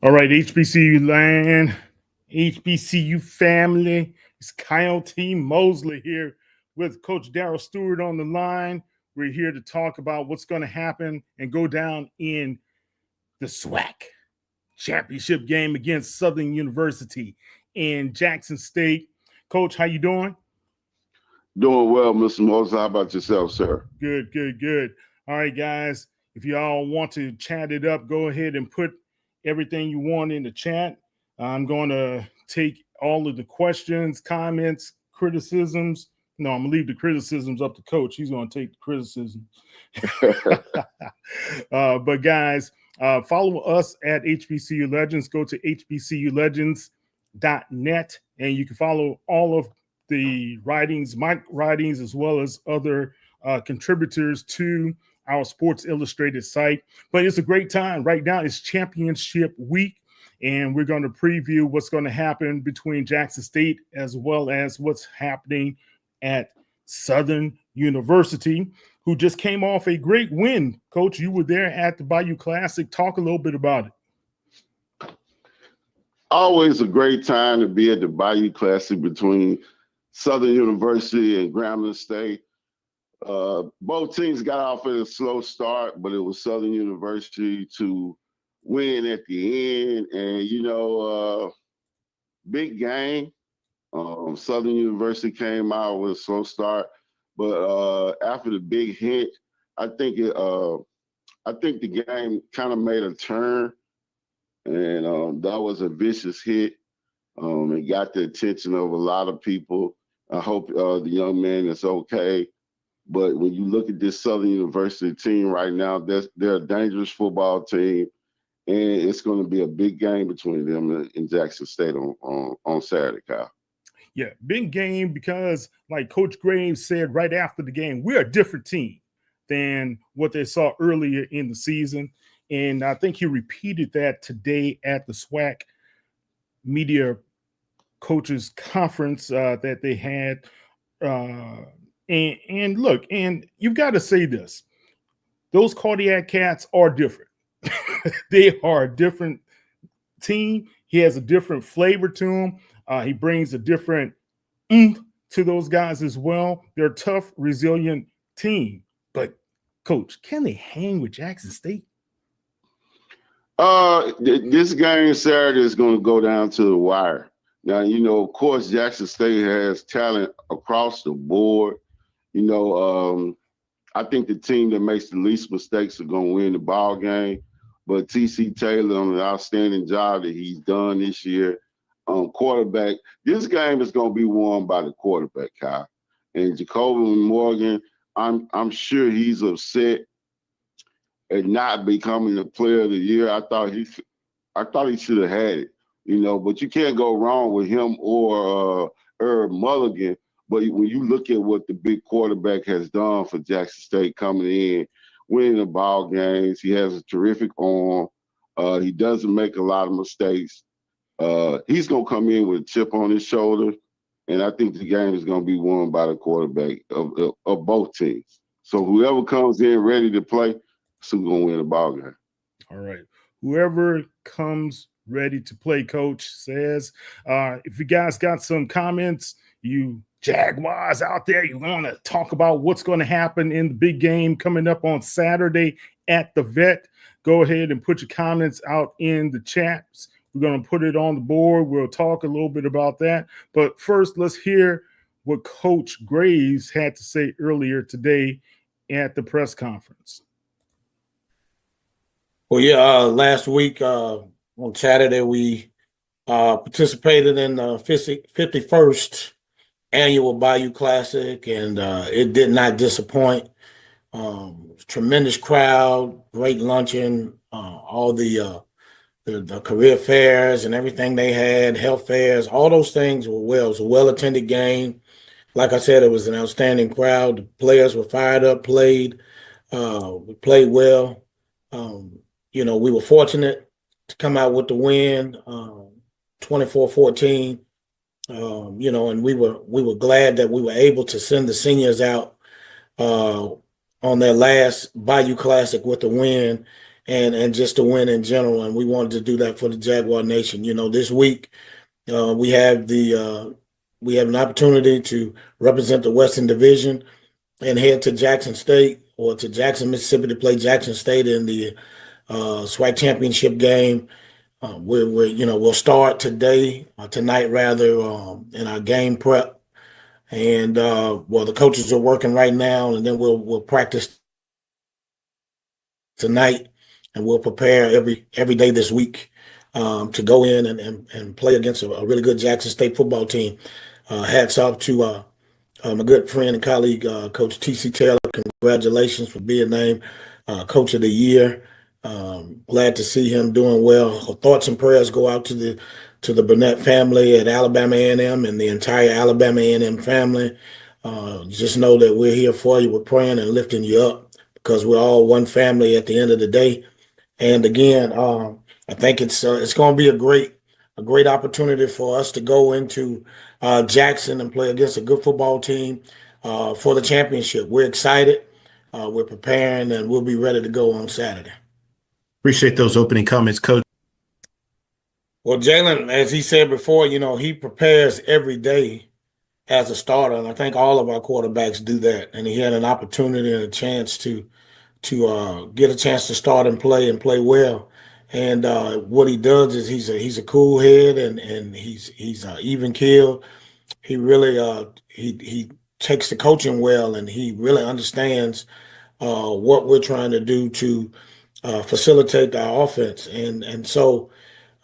All right, HBCU land, HBCU family. It's Kyle T. Mosley here with Coach Darryl Stewart on the line. We're here to talk about what's going to happen and go down in the SWAC championship game against Southern University in Jackson State. Coach, how you doing? Doing well, Mr. Mosley. How about yourself, sir? Good, good, good. All right, guys. If y'all want to chat it up, go ahead and put everything you want in the chat. I'm going to take all of the questions, comments, criticisms. No, I'm going to leave the criticisms up to Coach. He's going to take the criticism. But guys, follow us at HBCU Legends. Go to hbculegends.net, and you can follow all of the writings, my writings, as well as other contributors to our Sports Illustrated site. But it's a great time. Right now, it's championship week, and we're going to preview what's going to happen between Jackson State as well as what's happening at Southern University, who just came off a great win. Coach, you were there at the Bayou Classic. Talk a little bit about it. Always a great time to be at the Bayou Classic between Southern University and Grambling State. Both teams got off at a slow start, but it was Southern University to win at the end. And, big game. Southern University came out with a slow start, but after the big hit, I think the game kind of made a turn, and that was a vicious hit. It got the attention of a lot of people. I hope the young man is okay. But when you look at this Southern University team right now, they're a dangerous football team, and it's going to be a big game between them and Jackson State on Saturday, Kyle. Yeah, big game because, like Coach Graves said right after the game, we're a different team than what they saw earlier in the season. And I think he repeated that today at the SWAC media coaches conference that they had. And look, and you've got to say this, those Cardiac Cats are different. They are a different team. He has a different flavor to him. He brings a different oomph to those guys as well. They're a tough, resilient team. But, Coach, can they hang with Jackson State? This game Saturday is going to go down to the wire. Now, of course, Jackson State has talent across the board. I think the team that makes the least mistakes are going to win the ball game. But T.C. Taylor, on an outstanding job that he's done this year, quarterback, this game is going to be won by the quarterback, Kyle. And Jacoby Morgan, I'm sure he's upset at not becoming the player of the year. I thought he should have had it, but you can't go wrong with him or Herb Mulligan. But when you look at what the big quarterback has done for Jackson State coming in, winning the ball games, he has a terrific arm. He doesn't make a lot of mistakes. He's going to come in with a chip on his shoulder, and I think the game is going to be won by the quarterback of both teams. So whoever comes in ready to play is going to win the ball game. All right. Whoever comes ready to play, Coach says. If you guys got some comments, you Jaguars out there, you want to talk about what's going to happen in the big game coming up on Saturday at the Vet, go ahead and put your comments out in the chats. We're going to put it on the board. We'll talk a little bit about that. But first, let's hear what Coach Graves had to say earlier today at the press conference. Well, yeah, last week on Saturday, we participated in the 51st annual Bayou Classic, and it did not disappoint. Tremendous crowd, great luncheon, all the career fairs and everything they had, health fairs, all those things were well. It was a well-attended game. Like I said, it was an outstanding crowd. The players were fired up, we played well. We were fortunate to come out with the win, 24-14. And we were glad that we were able to send the seniors out on their last Bayou Classic with the win. and just to win in general. And we wanted to do that for the Jaguar Nation. This week we have an opportunity to represent the Western Division and head to Jackson State or to Jackson, Mississippi to play Jackson State in the SWAC championship game. We'll start tonight rather, in our game prep, and the coaches are working right now, and then we'll practice tonight, and we'll prepare every day this week to go in and play against a really good Jackson State football team. Hats off to my good friend and colleague, Coach T.C. Taylor. Congratulations for being named Coach of the Year. Glad to see him doing well. Thoughts and prayers go out to the Burnett family at Alabama A&M and the entire Alabama A&M family. Just know that we're here for you. We're praying and lifting you up because we're all one family at the end of the day. And again, I think it's going to be a great opportunity for us to go into Jackson and play against a good football team for the championship. We're excited. We're preparing, and we'll be ready to go on Saturday. Appreciate those opening comments, Coach. Well, Jalen, as he said before, he prepares every day as a starter, and I think all of our quarterbacks do that. And he had an opportunity and a chance to get a chance to start and play well. And what he does is he's a cool head, and he's even keeled. He really he takes the coaching well, and he really understands what we're trying to do to facilitate our offense. And so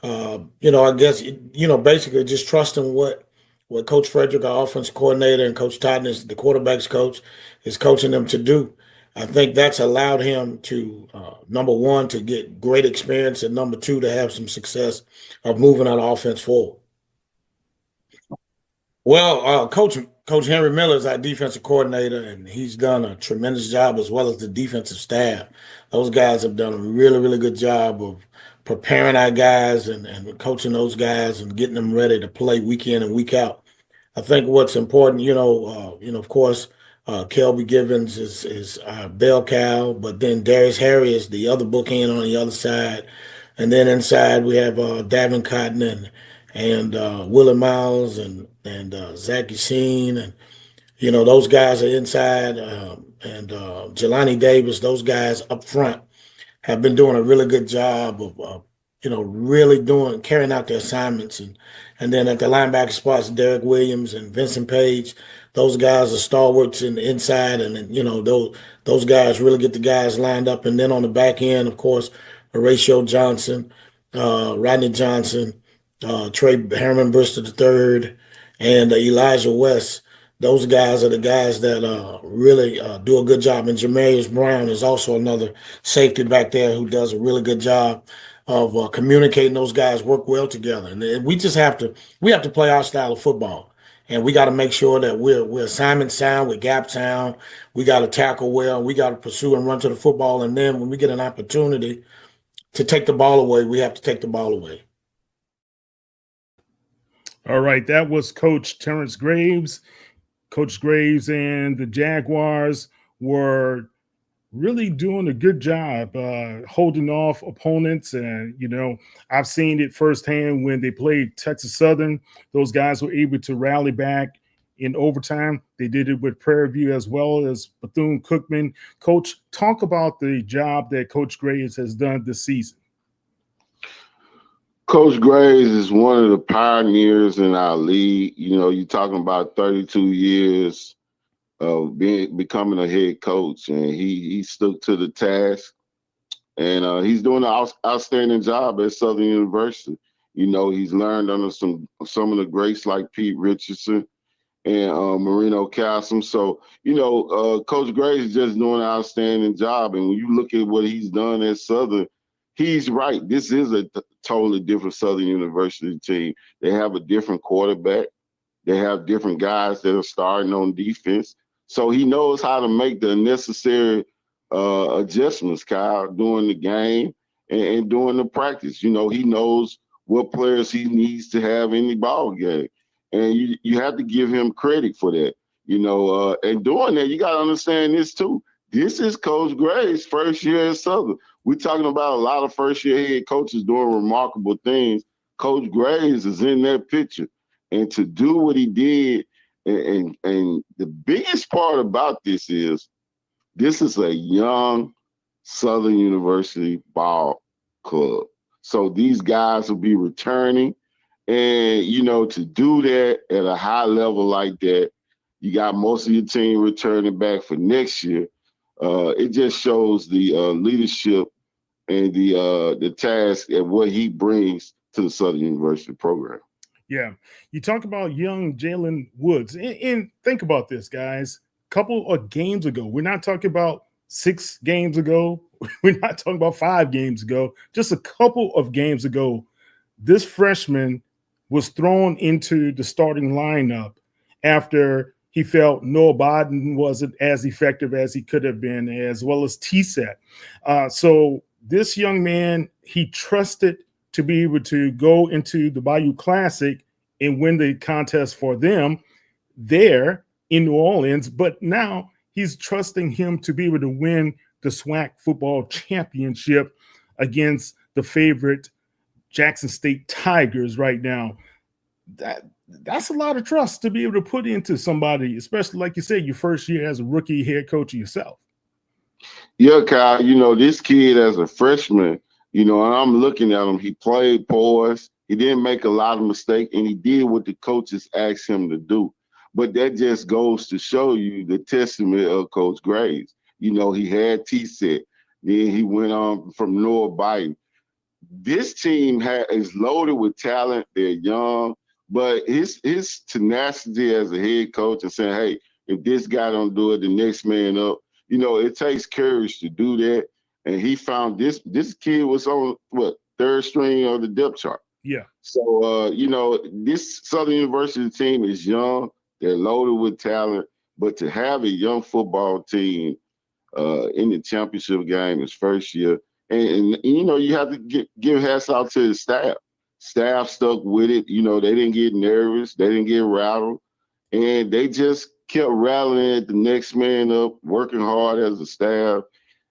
I guess basically just trusting what Coach Frederick, our offense coordinator, and Coach Totten, the quarterback's coach, is coaching them to do. I think that's allowed him to, number one, to get great experience, and number two, to have some success of moving our offense forward. Well, Coach Henry Miller is our defensive coordinator, and he's done a tremendous job, as well as the defensive staff. Those guys have done a really, really good job of preparing our guys and coaching those guys and getting them ready to play week in and week out. I think what's important, of course, Kelby Givens is our bell cow, but then Darius Harry is the other bookend on the other side. And then inside we have Davin Cotton and Willie Miles and Zach Yassine, and those guys are inside, and Jelani Davis. Those guys up front have been doing a really good job of really carrying out their assignments, and then at the linebacker spots, Derek Williams and Vincent Page. Those guys are stalwarts in the inside, and those guys really get the guys lined up. And then on the back end, of course, Horatio Johnson, Rodney Johnson, Trey Harriman Bristol III, and Elijah West. Those guys are the guys that really do a good job. And Jamarius Brown is also another safety back there who does a really good job of communicating. Those guys work well together. And we just have to play our style of football. And we got to make sure that we're assignment sound, we're gap sound. We got to tackle well. We got to pursue and run to the football. And then when we get an opportunity to take the ball away, we have to take the ball away. All right, that was Coach Terrence Graves. Coach Graves and the Jaguars were really doing a good job holding off opponents. And, I've seen it firsthand when they played Texas Southern. Those guys were able to rally back in overtime. They did it with Prairie View as well as Bethune-Cookman. Coach, talk about the job that Coach Graves has done this season. Coach Graves is one of the pioneers in our league. You're talking about 32 years of becoming a head coach, and he stuck to the task, and he's doing an outstanding job at Southern University. He's learned under some of the greats like Pete Richardson and Marino Cassim. So, Coach Graves is just doing an outstanding job. And when you look at what he's done at Southern, he's right. This is a totally different Southern University team. They have a different quarterback. They have different guys that are starting on defense. So he knows how to make the necessary adjustments, Kyle, during the game and during the practice. He knows what players he needs to have in the ball game. And you have to give him credit for that. And doing that, you got to understand this too. This is Coach Graves' first year at Southern. we're talking about a lot of first-year head coaches doing remarkable things. Coach Graves is in that picture. And to do what he did, and the biggest part about this is a young Southern University ball club. So these guys will be returning. And, to do that at a high level like that, you got most of your team returning back for next year. It just shows the leadership and the task and what he brings to the Southern University program. Yeah. You talk about young Jalen Woods. And think about this, guys. A couple of games ago, we're not talking about 6 games ago. We're not talking about 5 games ago. Just a couple of games ago, this freshman was thrown into the starting lineup after he felt Noah Biden wasn't as effective as he could have been, as well as TSET. So this young man, he trusted to be able to go into the Bayou Classic and win the contest for them there in New Orleans. But now he's trusting him to be able to win the SWAC football championship against the favorite Jackson State Tigers right now. That's a lot of trust to be able to put into somebody, especially like you said, your first year as a rookie head coach yourself. Yeah, Kyle, this kid as a freshman, and I'm looking at him, he played poised. He didn't make a lot of mistakes, and he did what the coaches asked him to do. But that just goes to show you the testament of Coach Graves. He had TSET. Then he went on from Noah Biden. This team is loaded with talent. They're young. But his tenacity as a head coach and saying, hey, if this guy don't do it, the next man up, it takes courage to do that. And he found this kid was on, 3rd string of the depth chart. Yeah. So, this Southern University team is young. They're loaded with talent. But to have a young football team in the championship game his first year, and you have to give hats out to the staff. Staff stuck with it. They didn't get nervous. They didn't get rattled. And they just kept rallying at the next man up, working hard as a staff.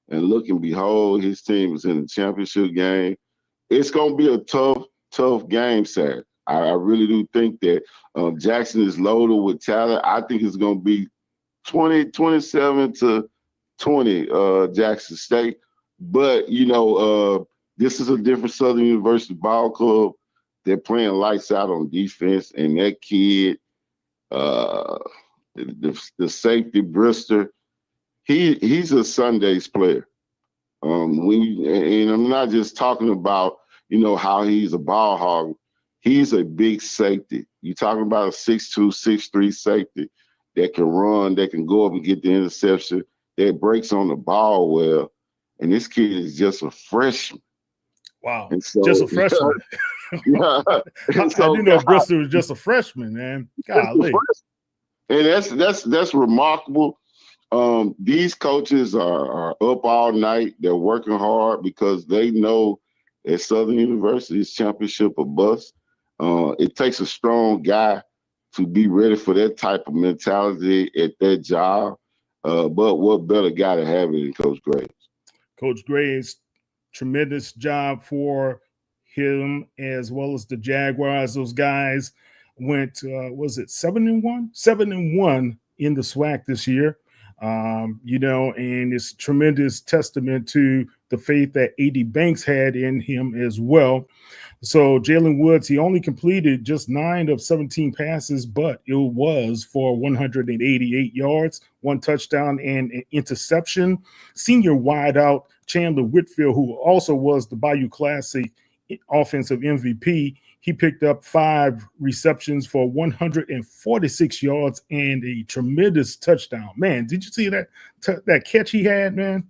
And look and behold, his team is in the championship game. It's going to be a tough game, Saturday. I really do think that Jackson is loaded with talent. I think it's going to be 27-20 Jackson State. But, this is a different Southern University ball club. They're playing lights out on defense, and that kid, the safety Brister, he's a Sundays player. And I'm not just talking about how he's a ball hog. He's a big safety. You're talking about a 6'2", 6'3" safety that can run, that can go up and get the interception, that breaks on the ball well. And this kid is just a freshman. Wow. And so, just a freshman. Yeah. I didn't know Bristol was just a freshman, man. Golly. And that's remarkable. These coaches are up all night. They're working hard because they know at Southern University it's championship or bust. It takes a strong guy to be ready for that type of mentality at that job. But what better guy to have it than Coach Graves? Coach Graves, tremendous job for him as well as the Jaguars. Those guys went, was it 7-1? 7-1 in the SWAC this year. And it's a tremendous testament to the faith that A.D. Banks had in him as well. So Jalen Woods, he only completed just 9 of 17 passes, but it was for 188 yards, 1 touchdown and an interception. Senior wideout Chandler Whitfield, who also was the Bayou Classic offensive MVP, he picked up 5 receptions for 146 yards and a tremendous touchdown. Man, did you see that catch he had, man?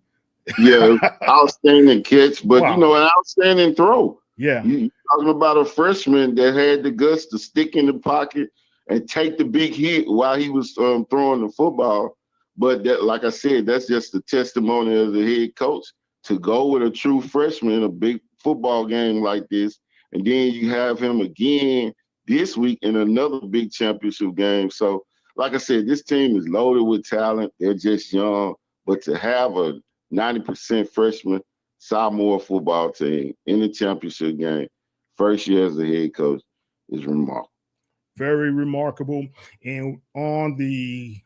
Yeah, outstanding catch, but wow. An outstanding throw. Yeah. You're talking about a freshman that had the guts to stick in the pocket and take the big hit while he was throwing the football. But that, like I said, that's just the testimony of the head coach to go with a true freshman in a big football game like this. And then you have him again this week in another big championship game. So, like I said, this team is loaded with talent. They're just young. But to have a 90% freshman sophomore football team in the championship game, first year as a head coach, is remarkable. Very remarkable. And on the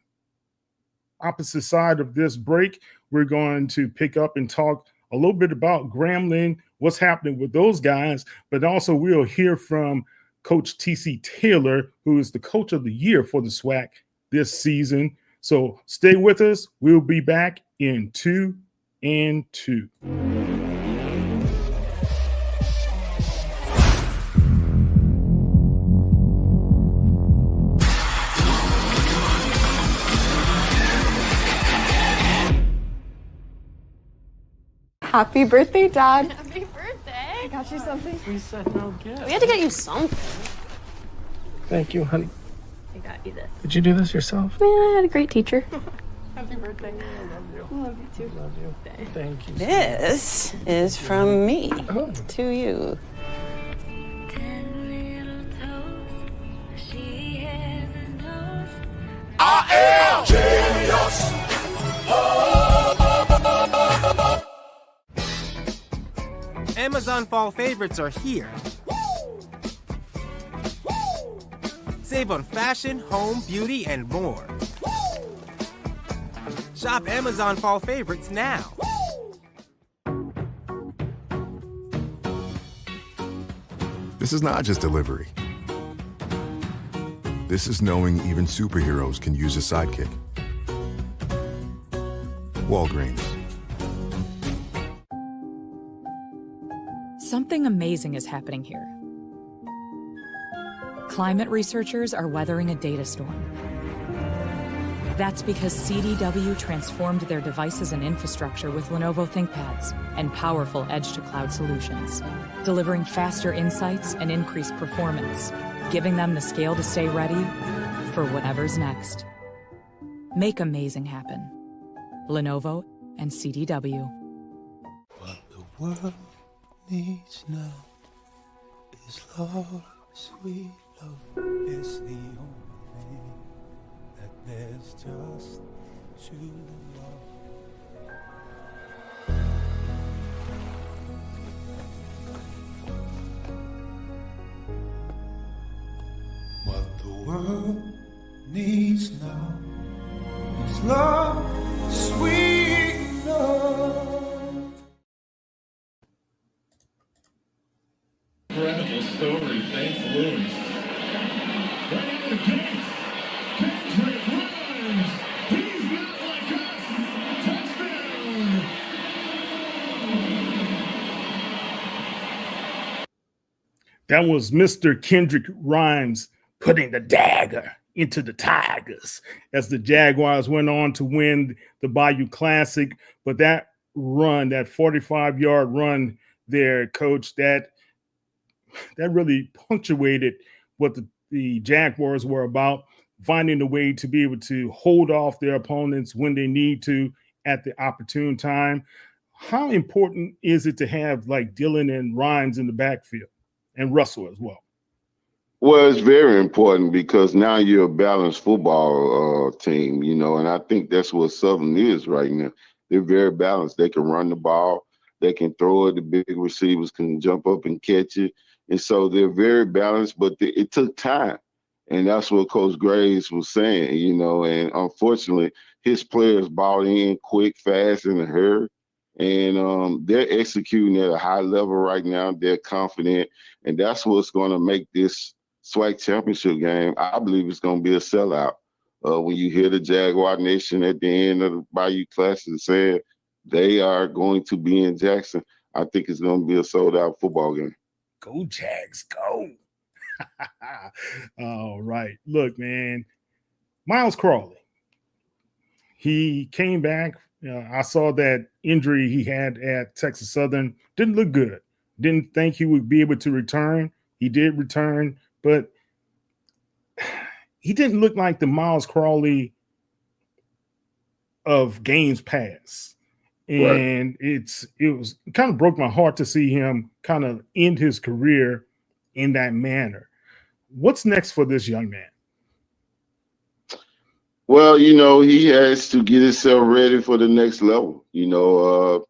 opposite side of this break, we're going to pick up and talk a little bit about Grambling, what's happening with those guys, but also we'll hear from Coach T.C. Taylor, who is the coach of the year for the SWAC this season. So stay with us. We'll be back in 2 and 2. Happy birthday, Dad. Happy birthday. I got you something. We said no gift. We had to get you something. Thank you, honey. I got you this. Did you do this yourself? Yeah, I had a great teacher. Happy birthday. I love you. I love you too. Love you. Thank you. This is from me Oh. to you. Amazon Fall Favorites are here. Save on fashion, home, beauty, and more. Shop Amazon Fall Favorites now. This is not just delivery. This is knowing even superheroes can use a sidekick. Walgreens. Something amazing is happening here. Climate researchers are weathering a data storm. That's because CDW transformed their devices and infrastructure with Lenovo ThinkPads and powerful edge-to-cloud solutions, delivering faster insights and increased performance, giving them the scale to stay ready for whatever's next. Make amazing happen. Lenovo and CDW. What the world needs now is love, sweet love. It's the only thing that there's just to love. What the world needs now is love, sweet love. Incredible story. Thanks, Louis. Right out the gate, Kendrick runs. He's not like us. Touchdown. That was Mr. Kendrick Rhymes putting the dagger into the Tigers as the Jaguars went on to win the Bayou Classic. But that run, that 45-yard run there, Coach, that really punctuated what the Jaguars were about, finding a way to be able to hold off their opponents when they need to at the opportune time. How important is it to have like Dillon and Rhymes in the backfield and Russell as well? Well, it's very important because now you're a balanced football team, you know, and I think that's what Southern is right now. They're very balanced. They can run the ball. They can throw it. The big receivers can jump up and catch it. And so they're very balanced, but it took time. And that's what Coach Graves was saying, you know, and unfortunately, his players bought in quick, fast, in a hurry. And they're executing at a high level right now. They're confident. And that's what's going to make this SWAC championship game, I believe it's going to be a sellout. When you hear the Jaguar Nation at the end of the Bayou Classic saying they are going to be in Jackson, I think it's going to be a sold-out football game. Go Jags, go. All right. Look, man, Miles Crawley, he came back. I saw that injury he had at Texas Southern. Didn't look good. Didn't think he would be able to return. He did return, but he didn't look like the Miles Crawley of games past. And it was kind of broke my heart to see him kind of end his career in that manner. What's next for this young man? Well, you know, he has to get himself ready for the next level. You know,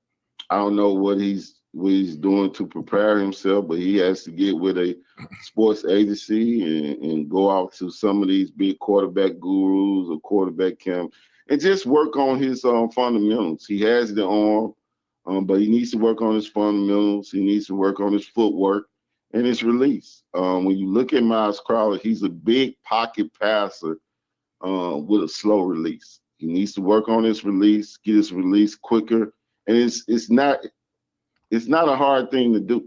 I don't know what he's doing to prepare himself, but he has to get with a sports agency and go out to some of these big quarterback gurus or quarterback camp and just work on his fundamentals. He has the arm, but he needs to work on his fundamentals. He needs to work on his footwork and his release. When you look at Miles Crowley, he's a big pocket passer with a slow release. He needs to work on his release, get his release quicker, and it's not a hard thing to do.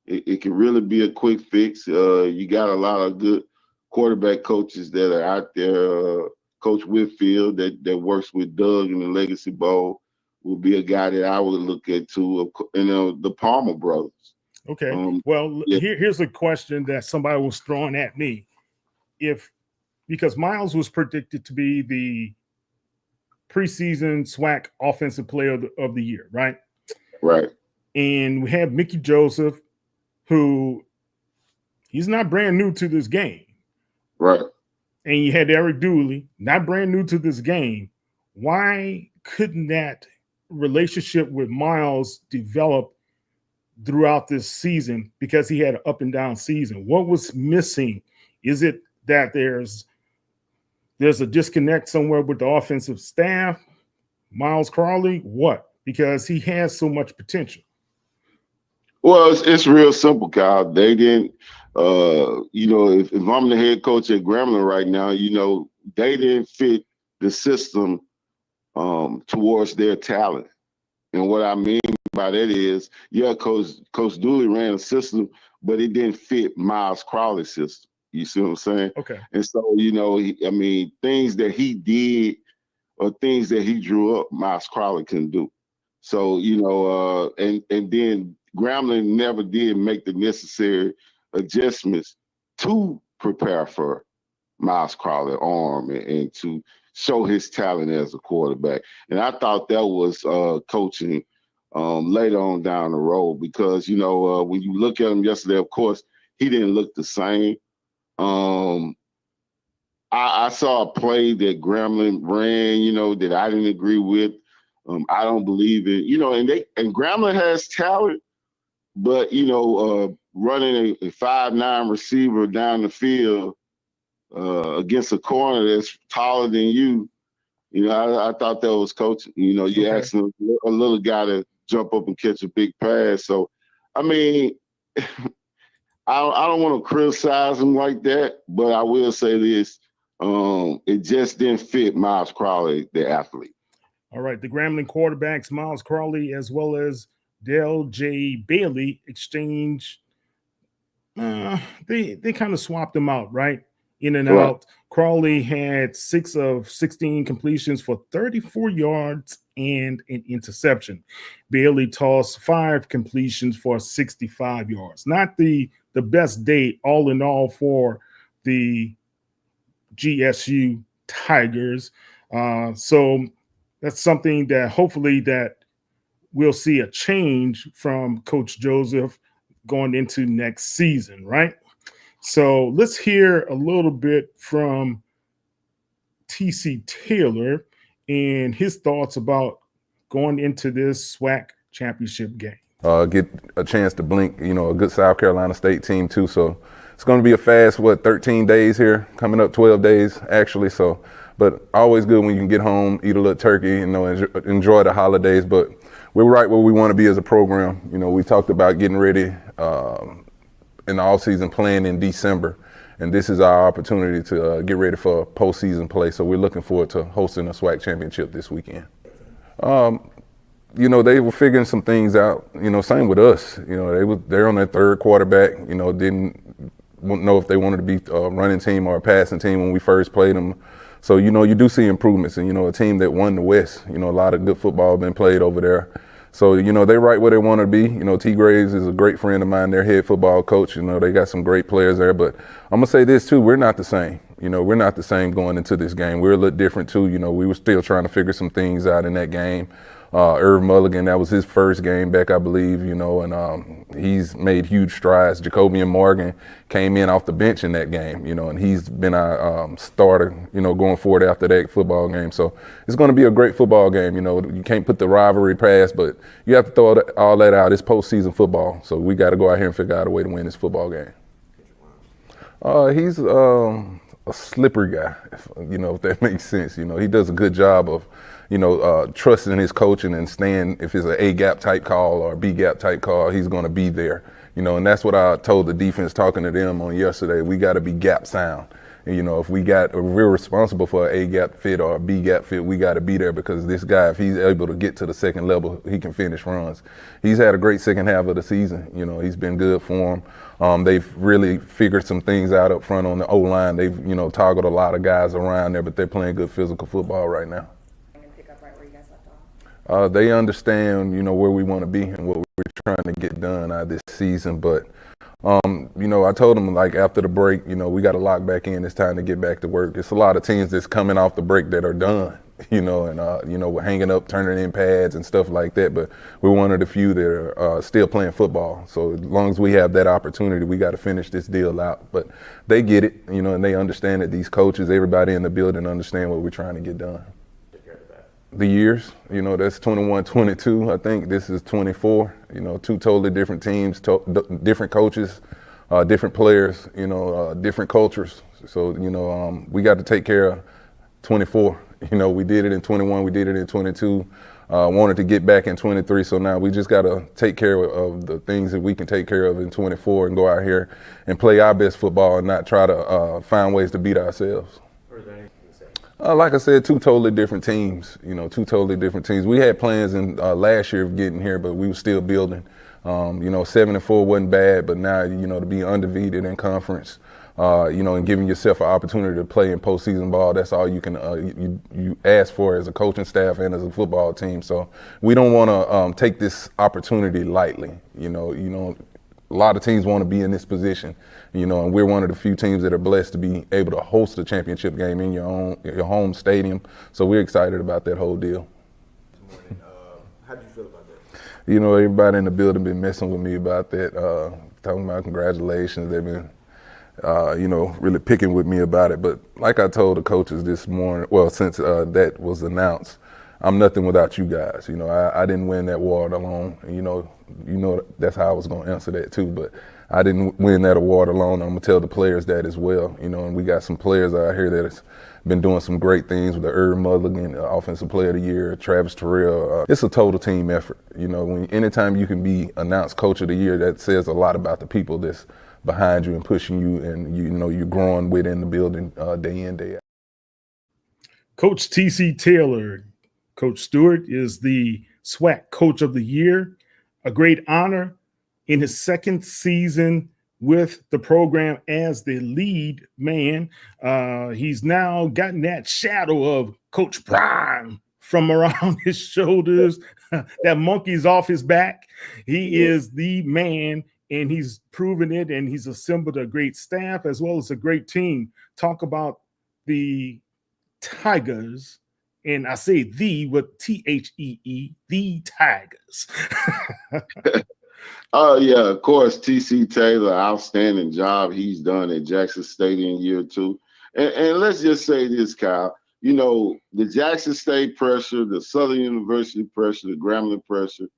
It can really be a quick fix. You got a lot of good quarterback coaches that are out there. Coach Whitfield that works with Doug in the Legacy Bowl will be a guy that I would look at too. The Palmer brothers. Okay. Here's a question that somebody was throwing at me. Because Miles was predicted to be the preseason SWAC offensive player of the year, right? Right. And we have Mickey Joseph, who he's not brand new to this game. Right. And you had Eric Dooley, not brand new to this game. Why couldn't that relationship with Miles develop throughout this season? Because he had an up and down season. What was missing? Is it that there's a disconnect somewhere with the offensive staff? Miles Crowley, what? Because he has so much potential. Well, it's real simple, Kyle. They didn't, if I'm the head coach at Grambling right now, they didn't fit the system towards their talent. And what I mean by that is, Coach Dooley ran a system, but it didn't fit Miles Crowley's system. You see what I'm saying? Okay. And so, things that he did or things that he drew up, Miles Crowley couldn't do. So, and then Grambling never did make the necessary adjustments to prepare for Miles Crowley's arm and to show his talent as a quarterback. And I thought that was coaching later on down the road because, when you look at him yesterday, of course, he didn't look the same. I saw a play that Grambling ran, that I didn't agree with. I don't believe it, and Grambling has talent, but running a 5'9" receiver down the field against a corner that's taller than you, I thought that was coaching. You asking a little guy to jump up and catch a big pass. So, I mean, I don't want to criticize him like that, but I will say this: it just didn't fit Miles Crowley, the athlete. All right, the Grambling quarterbacks, Miles Crowley as well as Dale J. Bailey, exchange. They kind of swapped them out, right? In and out. Crowley had 6 of 16 completions for 34 yards and an interception. Bailey tossed 5 completions for 65 yards. Not the best day, all in all, for the GSU Tigers. So that's something that hopefully that we'll see a change from Coach Joseph going into next season, right? So let's hear a little bit from TC Taylor and his thoughts about going into this SWAC championship game. Get a chance to blink, a good South Carolina State team too. So it's going to be a fast, 13 days here, coming up 12 days actually. So, but always good when you can get home, eat a little turkey, enjoy the holidays. But we're right where we want to be as a program. We talked about getting ready in the offseason, playing in December. And this is our opportunity to get ready for postseason play. So we're looking forward to hosting a SWAC championship this weekend. They were figuring some things out, same with us. They're on their third quarterback, didn't know if they wanted to be a running team or a passing team when we first played them. So, you do see improvements and, a team that won the West, a lot of good football been played over there. So, they're right where they want to be. T. Graves is a great friend of mine, their head football coach. They got some great players there. But I'm going to say this, too, we're not the same. We're not the same going into this game. We're a little different, too. We were still trying to figure some things out in that game. Irv Mulligan, that was his first game back, I believe, and he's made huge strides. Jacobian Morgan came in off the bench in that game, and he's been our starter, going forward after that football game. So it's going to be a great football game. You can't put the rivalry past, but you have to throw all that out. It's postseason football, so we got to go out here and figure out a way to win this football game. He's a slippery guy, if that makes sense. He does a good job of, trusting his coaching and staying, if it's an A-gap type call or a B-gap type call, he's going to be there. And that's what I told the defense talking to them on yesterday. We got to be gap sound. And, if we're responsible for an A-gap fit or a B-gap fit, we got to be there because this guy, if he's able to get to the second level, he can finish runs. He's had a great second half of the season. He's been good for him. They've really figured some things out up front on the O-line. They've, toggled a lot of guys around there, but they're playing good physical football right now. They understand, where we want to be and what we're trying to get done out of this season. But, I told them, after the break, we got to lock back in. It's time to get back to work. It's a lot of teams that's coming off the break that are done, we're hanging up, turning in pads and stuff like that. But we're one of the few that are still playing football. So as long as we have that opportunity, we got to finish this deal out. But they get it, and they understand that these coaches, everybody in the building understand what we're trying to get done. The years, that's 21, 22. I think this is 24. Two totally different teams, different coaches, different players, different cultures. So, we got to take care of 24. We did it in 21, we did it in 22. Wanted to get back in 23. So now we just got to take care of the things that we can take care of in 24 and go out here and play our best football and not try to find ways to beat ourselves. Like I said, two totally different teams, two totally different teams. We had plans in last year of getting here, but we were still building. 7-4 wasn't bad, but now, to be undefeated in conference, and giving yourself an opportunity to play in postseason ball, that's all you can you ask for as a coaching staff and as a football team. So we don't want to take this opportunity lightly. A lot of teams want to be in this position, and we're one of the few teams that are blessed to be able to host a championship game in your home stadium. So we're excited about that whole deal. How do you feel about that? Everybody in the building been messing with me about that, talking about congratulations. They've been, really picking with me about it. But like I told the coaches this morning, since that was announced, I'm nothing without you guys. I didn't win that award alone. That's how I was going to answer that too. But I didn't win that award alone. I'm going to tell the players that as well. And we got some players out here that has been doing some great things with the Irv Mulligan, Offensive Player of the Year, Travis Terrell. It's a total team effort. Anytime you can be announced Coach of the Year, that says a lot about the people that's behind you and pushing you, and you're growing within the building day in, day out. Coach T.C. Taylor. Coach Stewart is the SWAC Coach of the Year, a great honor in his second season with the program as the lead man. He's now gotten that shadow of Coach Prime from around his shoulders. That monkey's off his back. He is the man, and he's proven it, and he's assembled a great staff as well as a great team. Talk about the Tigers. And I say the with T-H-E-E, the Tigers. Oh, yeah, of course, T.C. Taylor, outstanding job he's done at Jackson State in year two. And let's just say this, Kyle. The Jackson State pressure, the Southern University pressure, the Grambling pressure,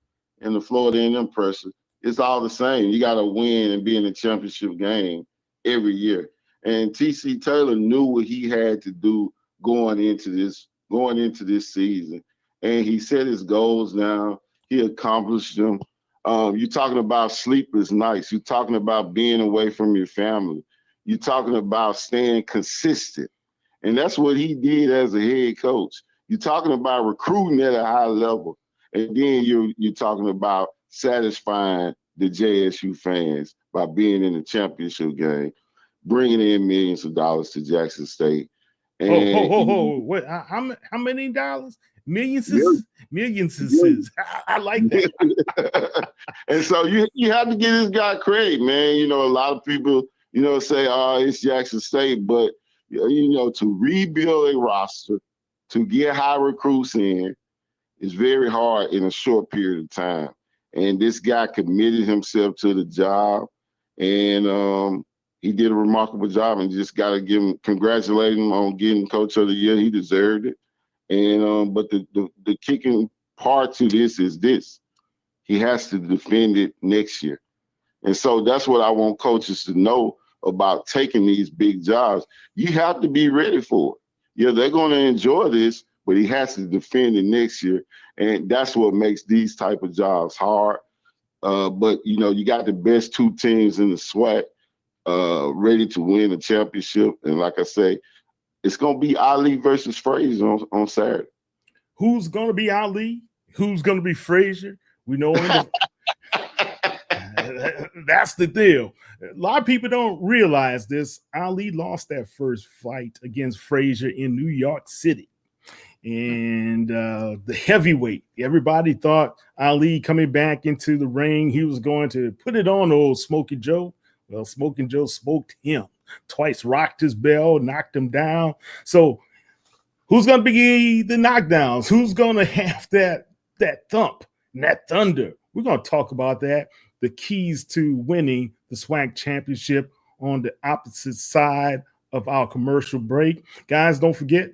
and the Florida A&M pressure, it's all the same. You got to win and be in the championship game every year. And T.C. Taylor knew what he had to do going into this season, and he set his goals now. He accomplished them. You're talking about sleepless nights. You're talking about being away from your family. You're talking about staying consistent, and that's what he did as a head coach. You're talking about recruiting at a high level, and then you're talking about satisfying the JSU fans by being in the championship game, bringing in millions of dollars to Jackson State. And what? How many dollars? Millions. I like that. And so you have to give this guy credit, man. A lot of people, say, "Oh, it's Jackson State," but to rebuild a roster, to get high recruits in, is very hard in a short period of time. And this guy committed himself to the job, and he did a remarkable job. And just got to congratulate him on getting Coach of the Year. He deserved it. And but the kicking part to this is this: he has to defend it next year. And so that's what I want coaches to know about taking these big jobs. You have to be ready for it. Yeah, they're going to enjoy this, but he has to defend it next year. And that's what makes these type of jobs hard. But, you know, you got the best two teams in the SWAC ready to win a championship. And like I say, it's going to be Ali versus Frazier on Saturday. Who's going to be Ali? Who's going to be Frazier? We know that's the deal. A lot of people don't realize this. Ali lost that first fight against Frazier in New York City. And the heavyweight, everybody thought Ali coming back into the ring, he was going to put it on old Smokey Joe. Well, Smokey Joe smoked him twice, rocked his bell, knocked him down. So who's going to be the knockdowns? Who's going to have that thump and that thunder? We're going to talk about that. The keys to winning the SWAC championship on the opposite side of our commercial break. Guys, don't forget,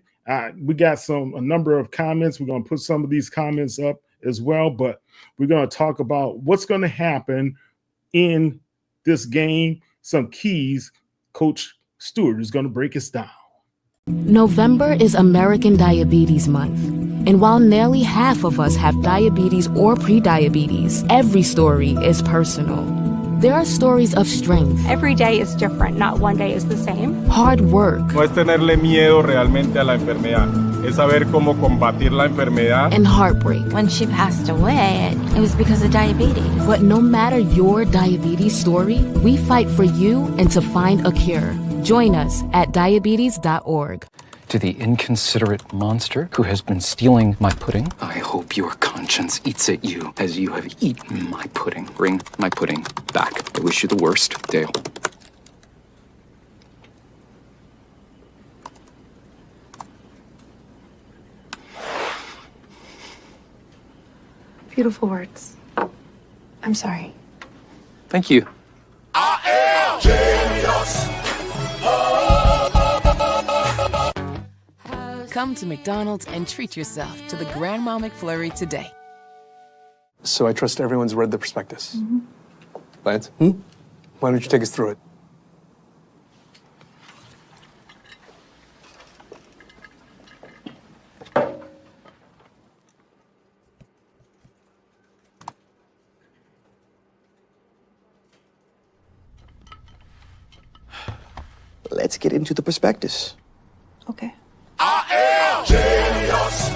we got a number of comments. We're going to put some of these comments up as well, but we're going to talk about what's going to happen in this game, some keys. Coach Stewart is going to break us down. November is American Diabetes Month. And while nearly half of us have diabetes or prediabetes, every story is personal. There are stories of strength. Every day is different, not one day is the same. Hard work. No es tenerle miedo realmente a la enfermedad. Es saber cómo combatir la enfermedad. And heartbreak. When she passed away, it was because of diabetes. But no matter your diabetes story, we fight for you and to find a cure. Join us at diabetes.org. To the inconsiderate monster who has been stealing my pudding, I hope your conscience eats at you as you have eaten my pudding. Bring my pudding back. I wish you the worst, Dale. Beautiful words. I'm sorry. Thank you. I am genius. Come to McDonald's and treat yourself to the Grandma McFlurry today. So I trust everyone's read the prospectus. Lance? Why don't you take us through it? Let's get into the prospectus. Okay. I am genius.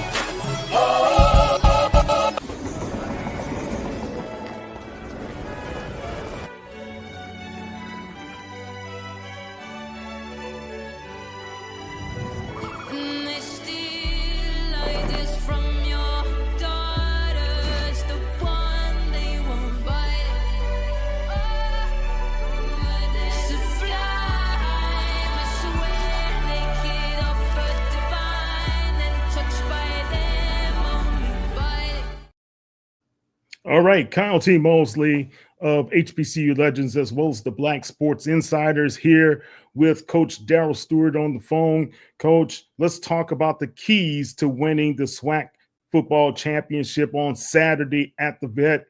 All right, Kyle T. Mosley of HBCU Legends, as well as the Black Sports Insiders, here with Coach Darryl Stewart on the phone. Coach, let's talk about the keys to winning the SWAC football championship on Saturday at the Vet.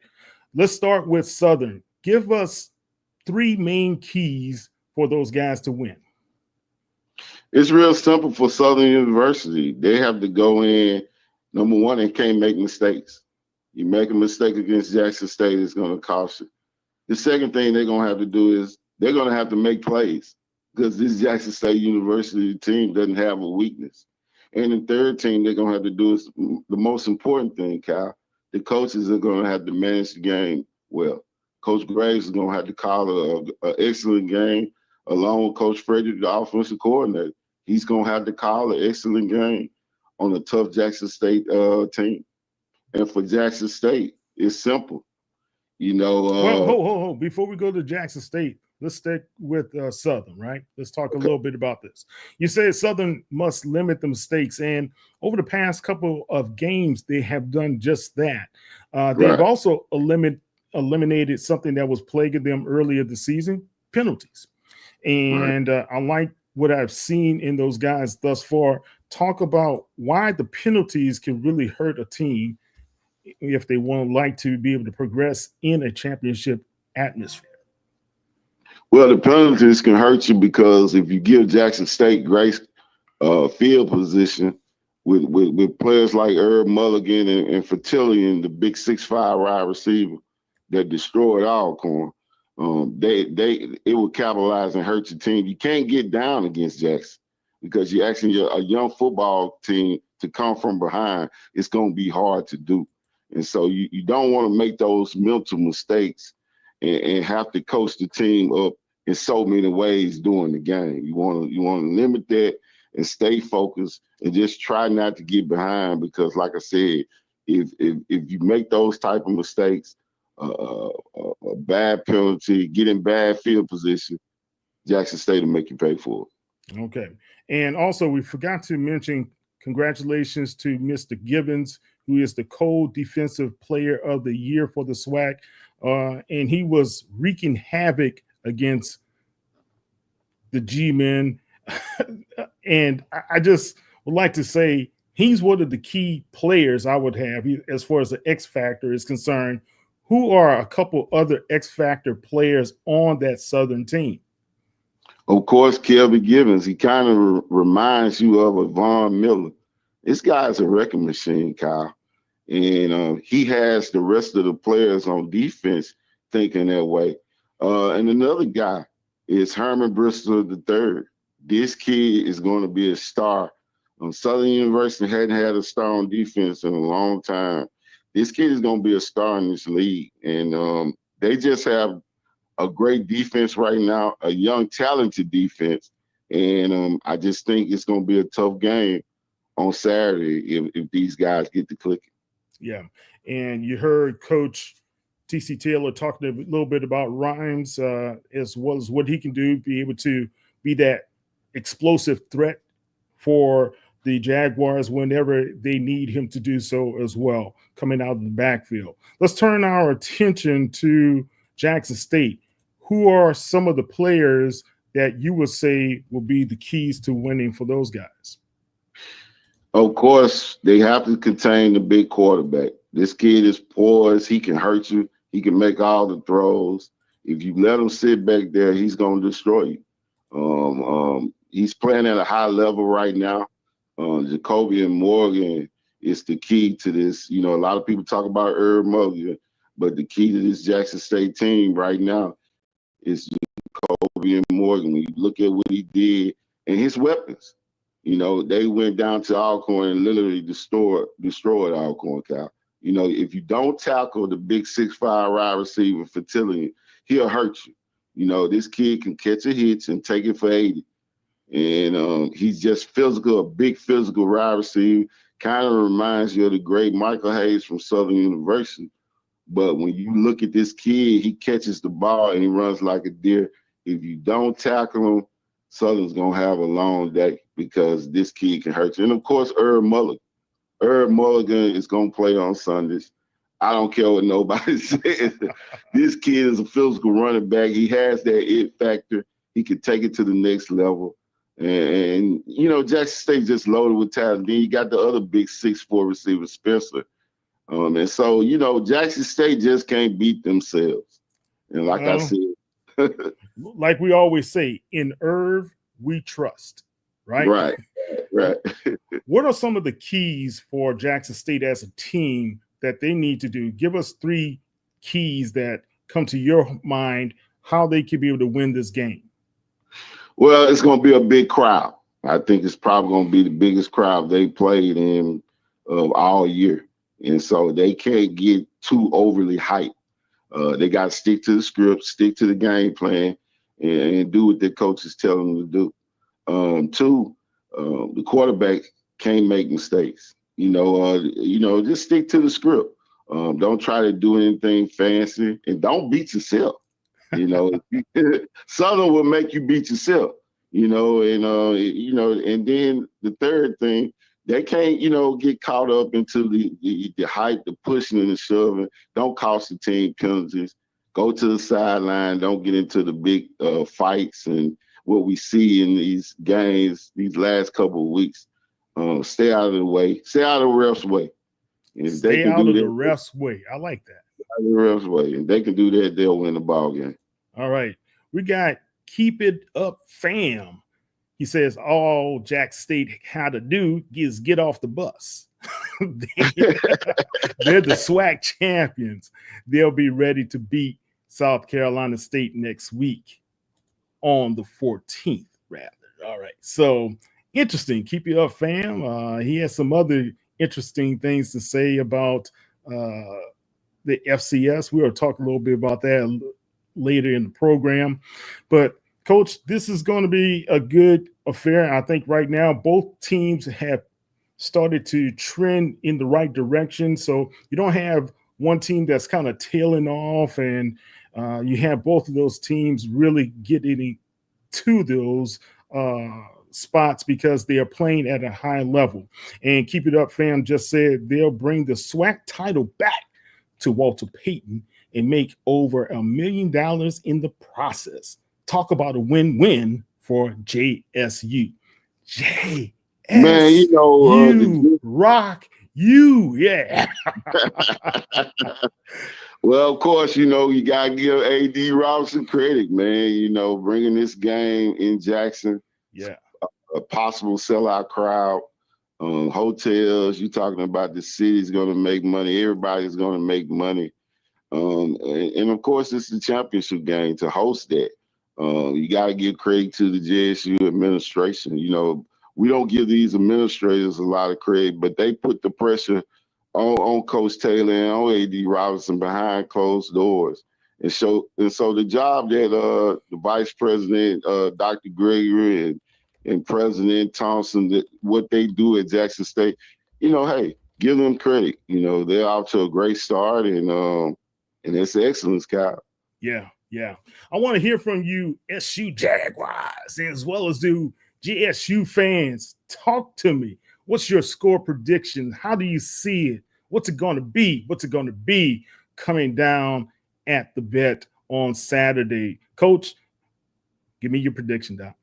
Let's start with Southern. Give us three main keys for those guys to win. It's real simple for Southern University. They have to go in, number one, and can't make mistakes. You make a mistake against Jackson State, it's going to cost you. The second thing they're going to have to do is they're going to have to make plays because this Jackson State University team doesn't have a weakness. And the third thing they're going to have to do is the most important thing, Kyle. The coaches are going to have to manage the game well. Coach Graves is going to have to call an excellent game along with Coach Frederick, the offensive coordinator. He's going to have to call an excellent game on a tough Jackson State team. And for Jackson State, it's simple. You know. Hold. Before we go to Jackson State, let's stick with Southern, right? Let's talk a little bit about this. You said Southern must limit the mistakes. And over the past couple of games, they have done just that. They've also eliminated something that was plaguing them earlier this season: penalties. And I like what I've seen in those guys thus far. Talk about why the penalties can really hurt a team if they like to be able to progress in a championship atmosphere. Well, the penalties can hurt you because if you give Jackson State grace field position with players like Herb Mulligan and Fertillion, the big 6'5" wide receiver that destroyed Alcorn, it will capitalize and hurt your team. You can't get down against Jackson because you're asking a young football team to come from behind. It's going to be hard to do. And so you don't want to make those mental mistakes and have to coach the team up in so many ways during the game. You want to limit that and stay focused and just try not to get behind, because like I said, if you make those type of mistakes, a bad penalty, get in bad field position, Jackson State will make you pay for it. Okay. And also, we forgot to mention congratulations to Mr. Gibbons, who is the co-defensive player of the year for the SWAC. And he was wreaking havoc against the G-men. And I just would like to say he's one of the key players I would have as far as the X Factor is concerned. Who are a couple other X Factor players on that Southern team? Of course, Kelby Gibbons. He kind of reminds you of a Von Miller. This guy's a wrecking machine, Kyle. And he has the rest of the players on defense thinking that way. And another guy is Herman Bristol III. This kid is going to be a star. Southern University hadn't had a star on defense in a long time. This kid is going to be a star in this league. And they just have a great defense right now, a young, talented defense. And I just think it's going to be a tough game on Saturday if these guys get to clicking. Yeah. And you heard Coach T.C. Taylor talking a little bit about Rhymes as well as what he can do, be able to be that explosive threat for the Jaguars whenever they need him to do so as well, coming out of the backfield. Let's turn our attention to Jackson State. Who are some of the players that you would say will be the keys to winning for those guys? Of course, they have to contain the big quarterback. This kid is poised. He can hurt you. He can make all the throws. If you let him sit back there, he's going to destroy you. He's playing at a high level right now. Jacoby and Morgan is the key to this. You know, a lot of people talk about Herb Mulligan, but the key to this Jackson State team right now is Jacoby and Morgan. When you look at what he did and his weapons, you know, they went down to Alcorn and literally destroyed Alcorn, Cal. You know, if you don't tackle the big 6'5" wide receiver Fertillion, he'll hurt you. You know, this kid can catch a hitch and take it for 80. And he's just physical, a big physical wide receiver. Kind of reminds you of the great Michael Hayes from Southern University. But when you look at this kid, he catches the ball and he runs like a deer. If you don't tackle him, Southern's going to have a long day because this kid can hurt you. And, of course, Herb Mulligan. Herb Mulligan is going to play on Sundays. I don't care what nobody says. This kid is a physical running back. He has that it factor. He can take it to the next level. And you know, Jackson State just loaded with talent. Then you got the other big 6'4" receiver, Spencer. And so, you know, Jackson State just can't beat themselves. And like I said. Like we always say, in Irv, we trust, right? Right. What are some of the keys for Jackson State as a team that they need to do? Give us 3 keys that come to your mind, how they could be able to win this game. Well, it's going to be a big crowd. I think it's probably going to be the biggest crowd they played in all year. And so they can't get too overly hyped. They got to stick to the script, stick to the game plan, and do what their coaches tell them to do. 2, the quarterback can't make mistakes. You know, just stick to the script. Don't try to do anything fancy, and don't beat yourself. You know, Southern will make you beat yourself. You know, and then the third thing, They can't, get caught up into the hype, the pushing and the shoving. Don't cost the team penalties. Go to the sideline. Don't get into the big fights and what we see in these games these last couple of weeks. Stay out of the way. Stay out of the refs' way. And if they Stay can out do of the that, refs' way. I like that. out of the refs' way. If they can do that, they'll win the ball game. All right. We got Keep It Up Fam. He says all Jackson State had to do is get off the bus. They're the SWAC champions. They'll be ready to beat South Carolina State next week on the 14th, rather. All right. So interesting. Keep it up, fam. He has some other interesting things to say about the FCS. We'll talk a little bit about that later in the program. But Coach, this is going to be a good affair. I think right now both teams have started to trend in the right direction. So you don't have one team that's kind of tailing off, and you have both of those teams really getting to those spots because they are playing at a high level. And Keep It Up Fam just said they'll bring the SWAC title back to Walter Payton and make over $1 million in the process. Talk about a win-win for JSU. JSU, Man, rock you, yeah. Well, of course, you got to give A.D. Robinson credit, man, bringing this game in Jackson. Yeah. A possible sellout crowd, hotels. You're talking about the city's going to make money. Everybody's going to make money. And of course, it's the championship game to host that. You got to give credit to the JSU administration. We don't give these administrators a lot of credit, but they put the pressure on Coach Taylor and on A.D. Robinson behind closed doors. And so the job that the Vice President, Dr. Gregory, and President Thompson, what they do at Jackson State, hey, give them credit. They're off to a great start, and it's excellence, Kyle. Yeah. I want to hear from you, SU Jaguars, as well as do GSU fans. Talk to me. What's your score prediction? How do you see it? What's it going to be? What's it going to be coming down at the vet on Saturday? Coach, give me your prediction, Doc.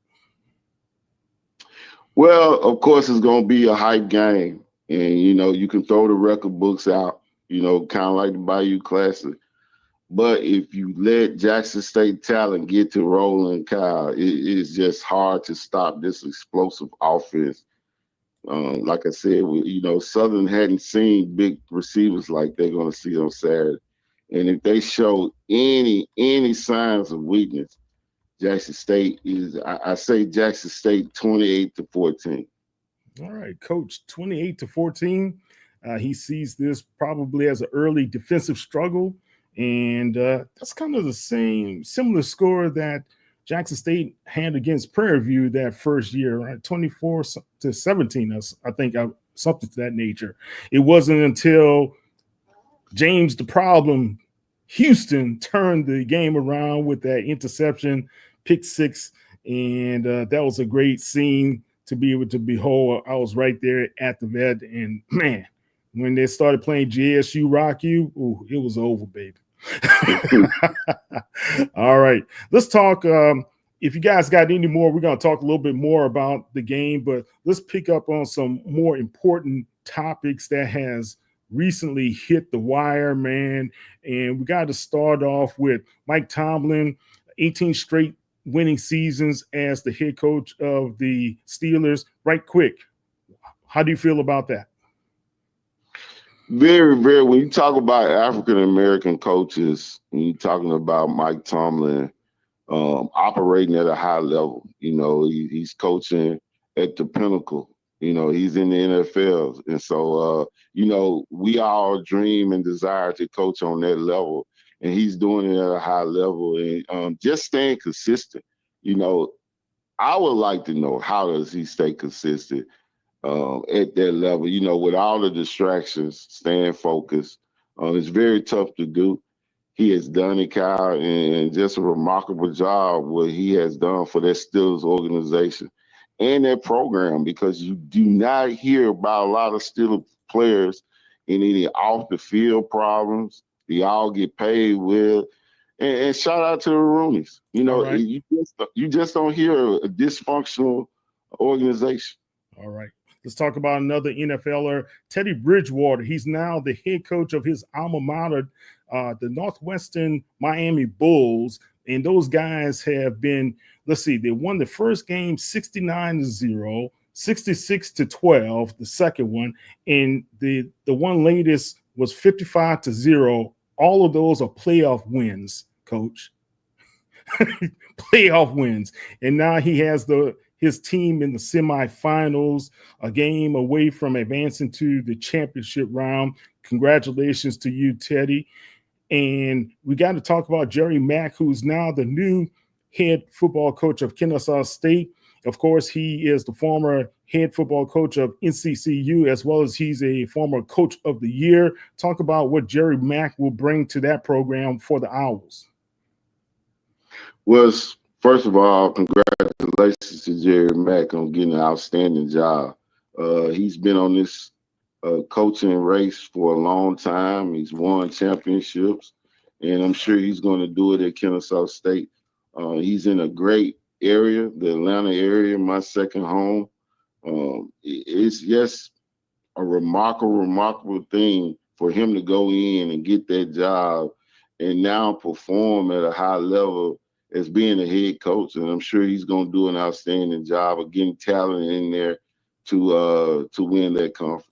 Well, of course, it's going to be a hype game. And, you can throw the record books out, kind of like the Bayou Classic. But if you let Jackson State talent get to rolling, Kyle, it is just hard to stop this explosive offense. Like I said, Southern hadn't seen big receivers like they're going to see on Saturday. And if they show any signs of weakness, Jackson State I say Jackson State 28-14. All right, Coach, 28-14. He sees this probably as an early defensive struggle. And that's kind of the similar score that Jackson State had against Prairie View that first year, right? 24-17, I think, something to that nature. It wasn't until James the Problem Houston turned the game around with that interception, pick six, and that was a great scene to be able to behold. I was right there at the vet, and man, when they started playing JSU Rock You, ooh, it was over, baby. All right, let's talk. If you guys got any more, we're going to talk a little bit more about the game, but let's pick up on some more important topics that has recently hit the wire, man. And we got to start off with Mike Tomlin, 18 straight winning seasons as the head coach of the Steelers. Right quick, how do you feel about that? Very, very. When you talk about African-American coaches, when you're talking about Mike Tomlin operating at a high level, he's coaching at the pinnacle. He's in the NFL. And so, we all dream and desire to coach on that level. And he's doing it at a high level and just staying consistent. I would like to know, how does he stay consistent at that level, with all the distractions, staying focused. It's very tough to do. He has done it, Kyle, and just a remarkable job what he has done for that Steelers organization. and their program, because you do not hear about a lot of Steelers players in any off the field problems. They all get paid with. And shout out to the Rooneys. You know, right. you just don't hear a dysfunctional organization. All right. Let's talk about another NFLer, Teddy Bridgewater. He's now the head coach of his alma mater, the Northwestern Miami Bulls. And those guys have been, let's see, they won the first game 69-0, 66-12, the second one. And the one latest was 55-0. All of those are playoff wins, Coach. Playoff wins. And now he has his team in the semifinals, a game away from advancing to the championship round. Congratulations to you, Teddy. And we got to talk about Jerry Mack, who's now the new head football coach of Kennesaw State. Of course, he is the former head football coach of NCCU, as well as he's a former coach of the year. Talk about what Jerry Mack will bring to that program for the Owls. Well, first of all, congratulations to Jerry Mack on getting an outstanding job. He's been on this coaching race for a long time. He's won championships, and I'm sure he's going to do it at Kennesaw State. He's in a great area, the Atlanta area, my second home. It's just a remarkable thing for him to go in and get that job and now perform at a high level as being a head coach. And I'm sure he's going to do an outstanding job of getting talent in there to win that conference.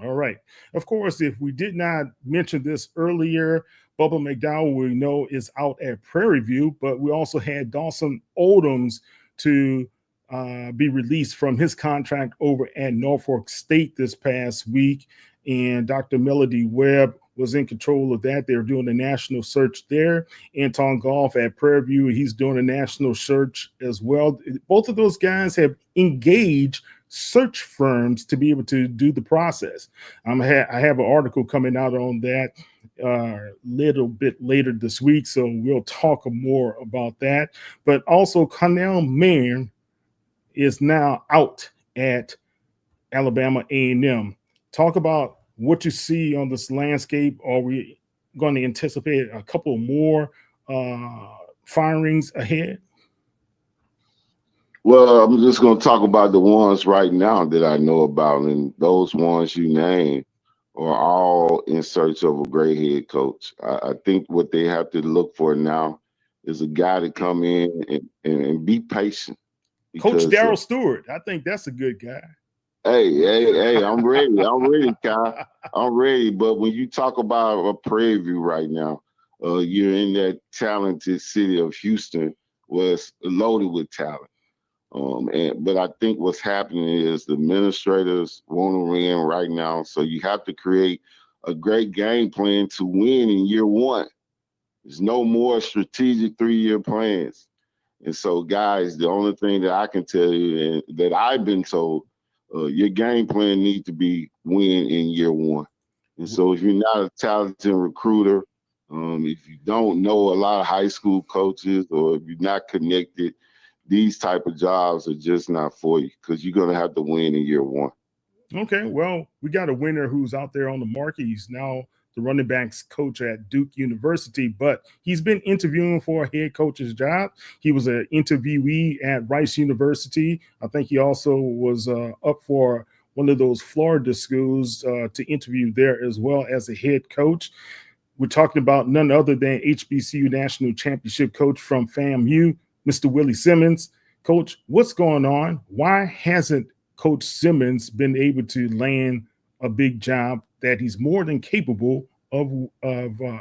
All right. Of course, if we did not mention this earlier, Bubba McDowell, we know, is out at Prairie View, but we also had Dawson Odoms to be released from his contract over at Norfolk State this past week. And Dr. Melody Webb was in control of that. They're doing a national search there. Anton Goff at Prairie View, he's doing a national search as well. Both of those guys have engaged search firms to be able to do the process. I have an article coming out on that a little bit later this week, so we'll talk more about that. But also, Connell Mayer is now out at Alabama A&M. Talk about what you see on this landscape. Are we going to anticipate a couple more firings ahead? Well, I'm just going to talk about the ones right now that I know about, and those ones you named are all in search of a great head coach. I think what they have to look for now is a guy to come in and be patient. Coach Darryl Stewart, I think that's a good guy. Hey, I'm ready. I'm ready, Kyle. I'm ready. But when you talk about a Prairie View right now, you're in that talented city of Houston where it's loaded with talent. But I think what's happening is the administrators want to win right now. So you have to create a great game plan to win in year one. There's no more strategic 3-year plans. And so, guys, the only thing that I can tell you and that I've been told, your game plan needs to be win in year one. And so if you're not a talented recruiter, if you don't know a lot of high school coaches, or if you're not connected, these type of jobs are just not for you, because you're going to have to win in year one. Okay, well, we got a winner who's out there on the market. He's now the running backs coach at Duke University, but he's been interviewing for a head coach's job. He was an interviewee at Rice University. I think he also was up for one of those Florida schools to interview there as well as a head coach. We're talking about none other than HBCU National Championship coach from FAMU, Mr. Willie Simmons. Coach, what's going on? Why hasn't Coach Simmons been able to land a big job that he's more than capable of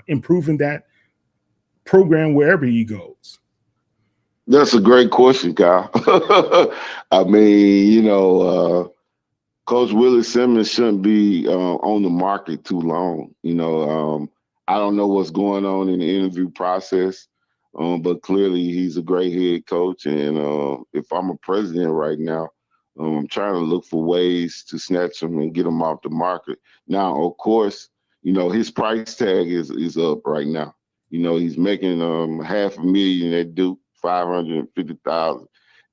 improving that program wherever he goes? That's a great question, Kyle. I mean, Coach Willie Simmons shouldn't be on the market too long. I don't know what's going on in the interview process, but clearly he's a great head coach. And if I'm a president right now, I'm trying to look for ways to snatch him and get him off the market. Now, of course, his price tag is up right now. He's making $500,000 at Duke, $550,000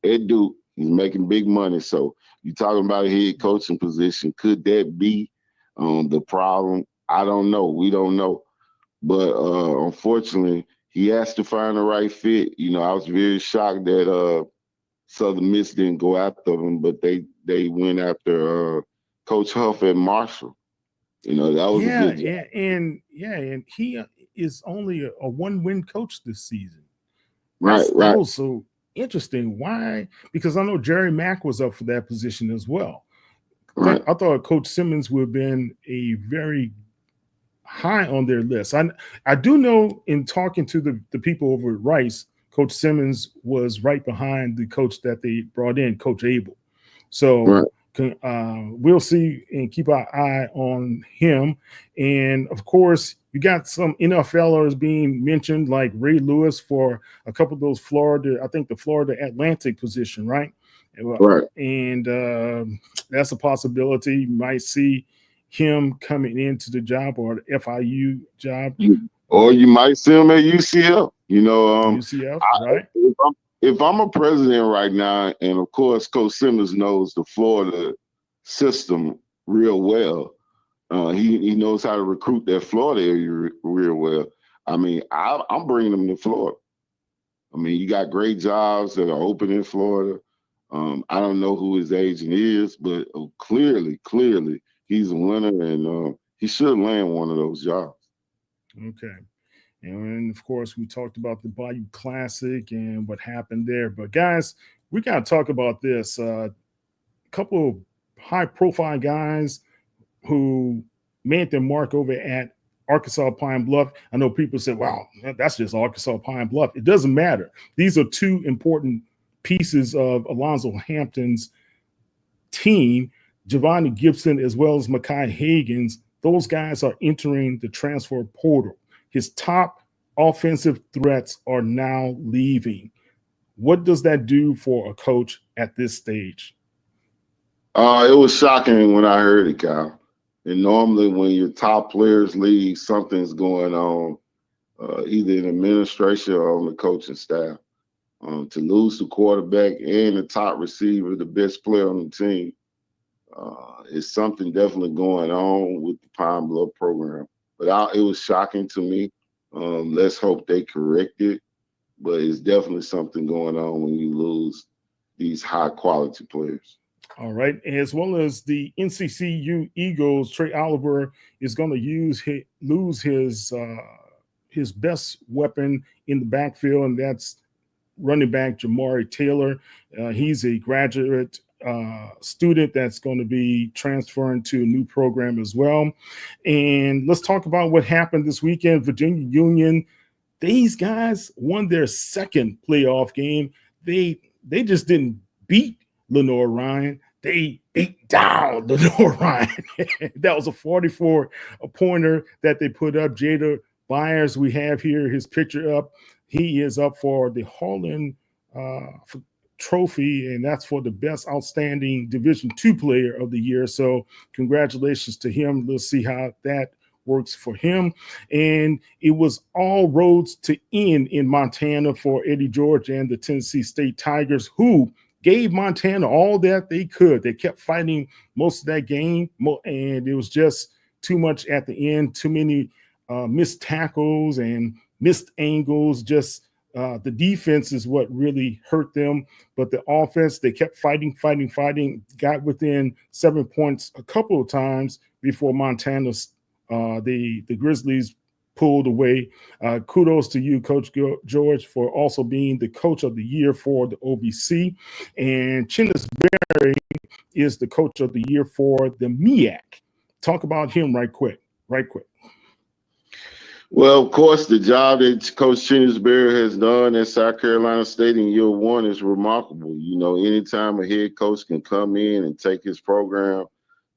at Duke. He's making big money. So you talking about a head coaching position. Could that be the problem? I don't know. We don't know. But unfortunately, he has to find the right fit. You know, I was very shocked that Southern Miss didn't go after him, but they went after Coach Huff at Marshall. You know, that was a good job. And he is only a one-win coach this season. Right. That was so interesting. Why? Because I know Jerry Mack was up for that position as well. Right. I thought Coach Simmons would have been a very high on their list. I do know in talking to the people over at Rice, Coach Simmons was right behind the coach that they brought in, Coach Abel. So we'll see and keep our eye on him. And of course, you got some NFLers being mentioned, like Ray Lewis for a couple of those Florida, I think the Florida Atlantic position, right? Right. And that's a possibility. You might see him coming into the job or the FIU job. Or you might see him at UCF. You know, UCF, right? If I'm a president right now, and of course Coach Simmons knows the Florida system real well. He knows how to recruit that Florida area real well. I mean, I'm bringing him to Florida. I mean, you got great jobs that are open in Florida. I don't know who his agent is, but clearly, he's a winner, and he should land one of those jobs. Okay. And of course, we talked about the Bayou Classic and what happened there. But guys, we got to talk about this. A couple of high-profile guys who made their mark over at Arkansas Pine Bluff. I know people say, wow, that's just Arkansas Pine Bluff. It doesn't matter. These are two important pieces of Alonzo Hampton's team, Giovanni Gibson as well as Mekhi Higgins. Those guys are entering the transfer portal. His top offensive threats are now leaving. What does that do for a coach at this stage? It was shocking when I heard it, Kyle. And normally when your top players leave, something's going on, either in administration or on the coaching staff. To lose the quarterback and the top receiver, the best player on the team, is something definitely going on with the Pine Bluff program. But it was shocking to me. Let's hope they correct it. But it's definitely something going on when you lose these high-quality players. All right. As well as the NCCU Eagles, Trey Oliver is going to lose his best weapon in the backfield, and that's running back Jamari Taylor. He's a graduate student that's going to be transferring to a new program as well. And let's talk about what happened this weekend. Virginia Union, these guys won their second playoff game. They just didn't beat Lenore Ryan. They beat down Lenore Ryan. That was a 44-pointer that they put up. Jada Byers, we have here his picture up. He is up for the Harlan Trophy, and that's for the best outstanding Division II player of the year. So congratulations to him. Let's see how that works for him. And it was all roads to end in Montana for Eddie George and the Tennessee State Tigers, who gave Montana all that they could. They kept fighting most of that game, and it was just too much at the end, too many missed tackles and missed angles. Just the defense is what really hurt them. But the offense, they kept fighting, got within 7 points a couple of times before Montana's the Grizzlies pulled away. Kudos to you, Coach George, for also being the coach of the year for the OVC. And Chinnis Berry is the coach of the year for the MEAC. Talk about him right quick. Well, of course, the job that Coach Chinnis Berry has done at South Carolina State in year one is remarkable. You know, anytime a head coach can come in and take his program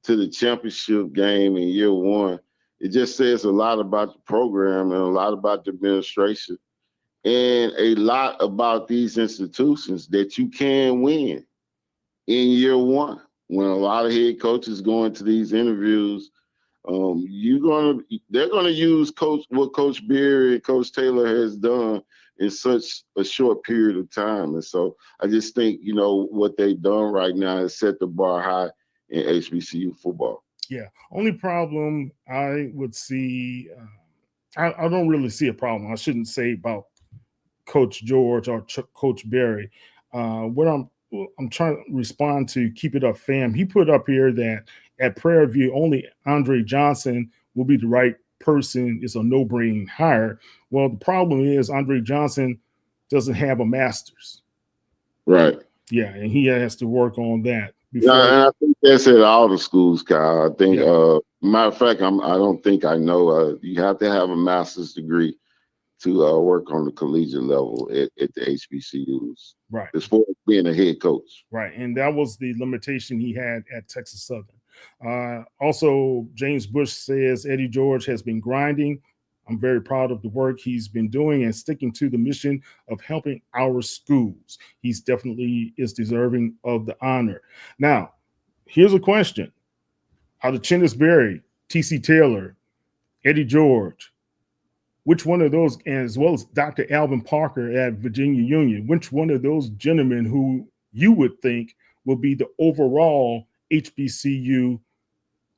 to the championship game in year one, it just says a lot about the program and a lot about the administration and a lot about these institutions that you can win in year one. When a lot of head coaches go into these interviews, they're gonna use what Coach Berry and Coach Taylor has done in such a short period of time. And so I just think, what they've done right now is set the bar high in HBCU football. Yeah. Only problem I would see, I don't really see a problem. I shouldn't say about Coach George or Coach Berry. What I'm trying to respond to, Keep It Up Fam. He put up here that at Prairie View, only Andre Johnson will be the right person. It's a no-brain hire. Well, the problem is Andre Johnson doesn't have a master's. Right. Yeah, and he has to work on that. Yeah, and I think that's at all the schools, Kyle. I think, matter of fact, I don't think I know. You have to have a master's degree to work on the collegiate level at the HBCUs. Right. As far as being a head coach. Right. And that was the limitation he had at Texas Southern. Also, James Bush says Eddie George has been grinding. I'm very proud of the work he's been doing and sticking to the mission of helping our schools. He's definitely is deserving of the honor. Now, here's a question. Out of Chennis Berry, T.C. Taylor, Eddie George, which one of those, as well as Dr. Alvin Parker at Virginia Union, which one of those gentlemen who you would think will be the overall HBCU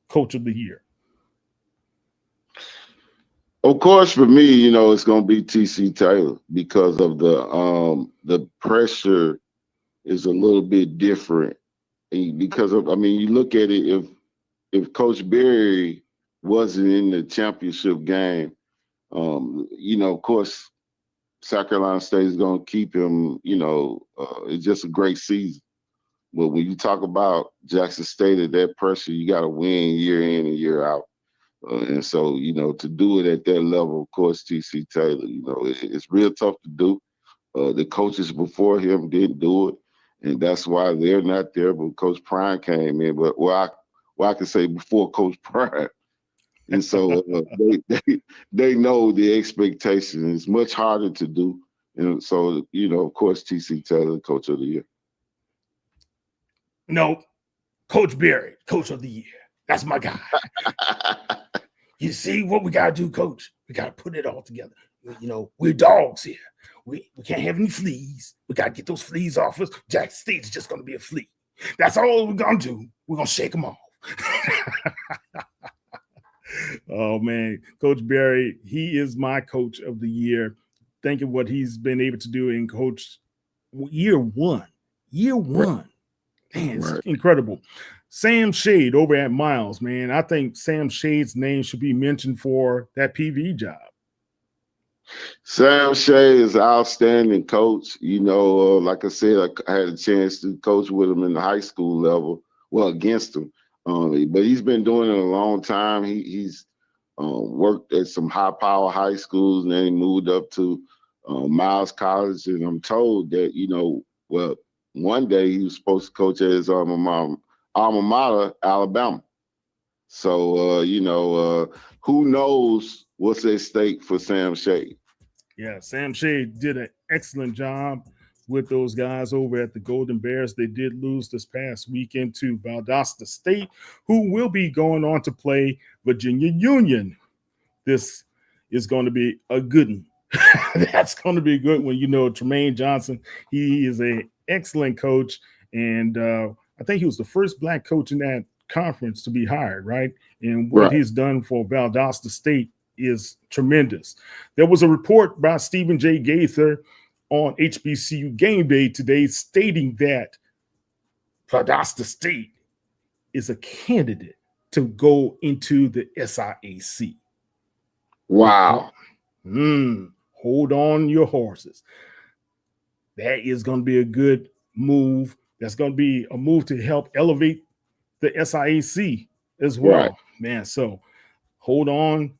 Coach of the Year? Of course, for me, it's going to be T.C. Taylor because of the pressure is a little bit different. Because of, you look at it, if Coach Berry wasn't in the championship game, of course, South Carolina State is going to keep him, it's just a great season. But when you talk about Jackson State at that pressure, you got to win year in and year out. And so, to do it at that level, of course, T.C. Taylor, it's real tough to do. The coaches before him didn't do it, and that's why they're not there. But Coach Prime came in. But I can say before Coach Prime. And so they know the expectation is much harder to do. And so, of course, T.C. Taylor, Coach of the Year. No, Coach Berry, Coach of the Year. That's my guy. You see what we got to do, Coach? We got to put it all together. We're dogs here. We can't have any fleas. We got to get those fleas off us. Jackson State is just going to be a flea. That's all we're going to do. We're going to shake them off. Oh, man. Coach Berry, he is my Coach of the Year. Thinking what he's been able to do in Coach year one. Man, it's incredible. Sam Shade over at Miles, man. I think Sam Shade's name should be mentioned for that PV job. Sam Shade is an outstanding coach. Like I said, I had a chance to coach with him in the high school level, against him. But he's been doing it a long time. He's worked at some high-power high schools, and then he moved up to Miles College. And I'm told that, one day he was supposed to coach at his alma mater, Alabama. So, who knows what's at stake for Sam Shade? Yeah, Sam Shade did an excellent job with those guys over at the Golden Bears. They did lose this past weekend to Valdosta State, who will be going on to play Virginia Union. This is going to be a good one. That's going to be a good one. Tremaine Johnson, he is an excellent coach, and I think he was the first Black coach in that conference to be hired, right? And what he's done for Valdosta State is tremendous. There was a report by Stephen J. Gaither on HBCU Game Day today stating that Valdosta State is a candidate to go into the SIAC. Wow. Hold on your horses. That is going to be a good move. That's going to be a move to help elevate the SIAC as well, man. So hold on.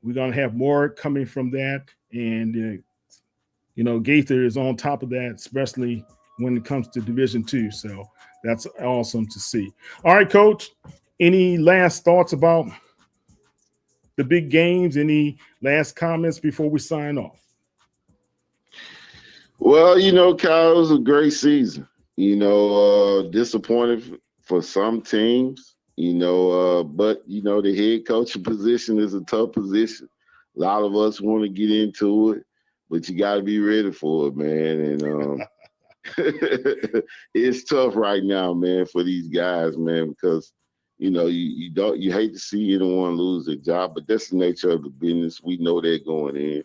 We're going to have more coming from that. And, Gaither is on top of that, especially when it comes to Division II. So that's awesome to see. All right, Coach, any last thoughts about the big games? Any last comments before we sign off? Well, Kyle, it was a great season. Disappointed for some teams, but, the head coaching position is a tough position. A lot of us want to get into it, but you got to be ready for it, man. And it's tough right now, man, for these guys, man, because you hate to see anyone lose their job, but that's the nature of the business. We know they're going in.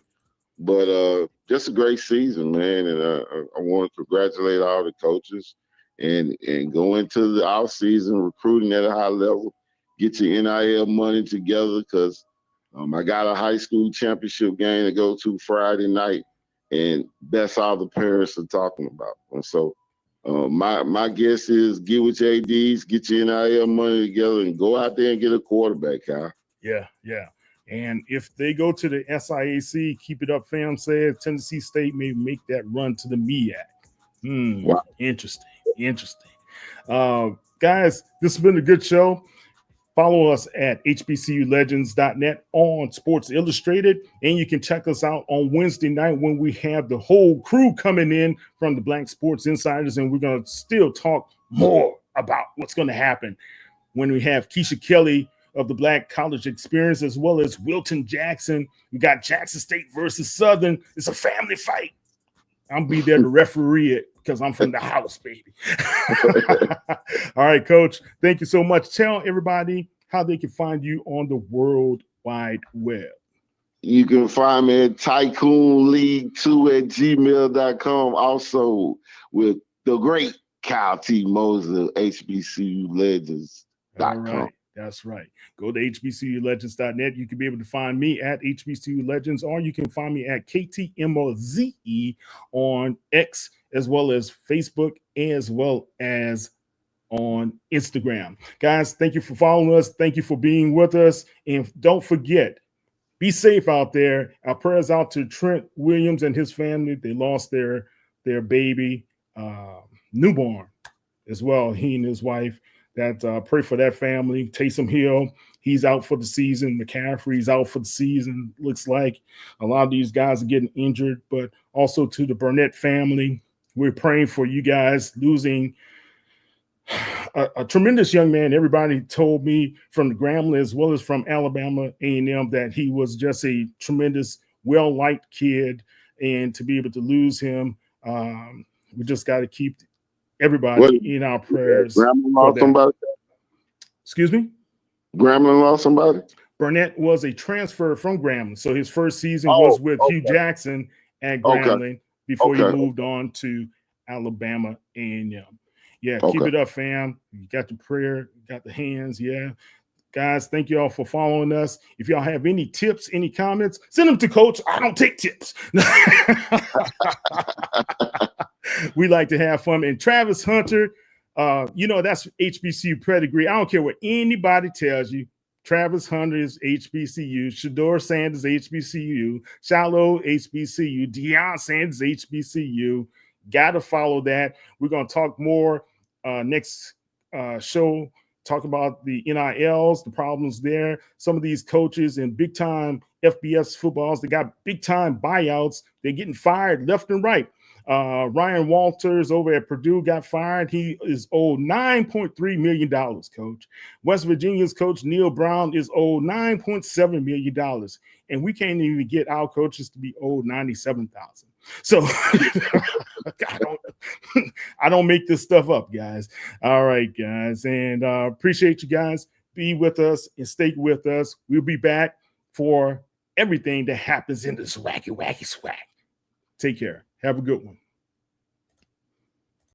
But just a great season, man, and I want to congratulate all the coaches and go into the off season recruiting at a high level. Get your NIL money together because I got a high school championship game to go to Friday night, and that's all the parents are talking about. And so my guess is get with your ADs, get your NIL money together, and go out there and get a quarterback, Kyle. Yeah. And if they go to the SIAC, keep it up, fam, said Tennessee State may make that run to the MEAC. Wow. Interesting. Guys, this has been a good show. Follow us at hbculegends.net on Sports Illustrated. And you can check us out on Wednesday night when we have the whole crew coming in from the Black Sports Insiders. And we're going to still talk more about what's going to happen when we have Keisha Kelly of the Black College Experience, as well as Wilton Jackson. We got Jackson State versus Southern. It's a family fight. I'll be there to referee it because I'm from the house, baby. All right, Coach. Thank you so much. Tell everybody how they can find you on the World Wide Web. You can find me at tycoonleague2@gmail.com. Also with the great Kyle T. Moser, HBCUlegends.com. All right. That's right. Go to hbculegends.net. You can be able to find me at HBCU Legends, or you can find me at KTMOZE on X, as well as Facebook, as well as on Instagram. Guys, thank you for following us. Thank you for being with us. And don't forget, be safe out there. Our prayers out to Trent Williams and his family. They lost their baby, newborn as well, he and his wife. Pray for that family. Taysom Hill, he's out for the season. McCaffrey's out for the season. Looks like a lot of these guys are getting injured, but also to the Burnett family, we're praying for you guys losing a tremendous young man. Everybody told me from the Grambling as well as from Alabama A&M that he was just a tremendous, well-liked kid, and to be able to lose him, we just got to keep everybody in our prayers. Grambling lost somebody? Excuse me? Grambling lost somebody? Burnett was a transfer from Grambling. So his first season was with Hugh Jackson at Grambling before he moved on to Alabama A&M. Yeah, keep it up, fam. You got the prayer, you got the hands, yeah. Guys, thank you all for following us. If y'all have any tips, any comments, send them to Coach. I don't take tips. We like to have fun. And Travis Hunter, that's HBCU pedigree. I don't care what anybody tells you. Travis Hunter is HBCU. Shador Sanders, HBCU. Shiloh, HBCU. Deion Sanders, HBCU. Got to follow that. We're going to talk more next show. Talk about the NILs, the problems there. Some of these coaches in big-time FBS footballs, they got big-time buyouts. They're getting fired left and right. Ryan Walters over at Purdue got fired. He is owed $9.3 million, Coach. West Virginia's coach, Neil Brown, is owed $9.7 million. And we can't even get our coaches to be owed $97,000. So I don't make this stuff up, guys. All right, guys. And appreciate you guys. Be with us and stay with us. We'll be back for everything that happens in this wacky SWAC. Take care. Have a good one.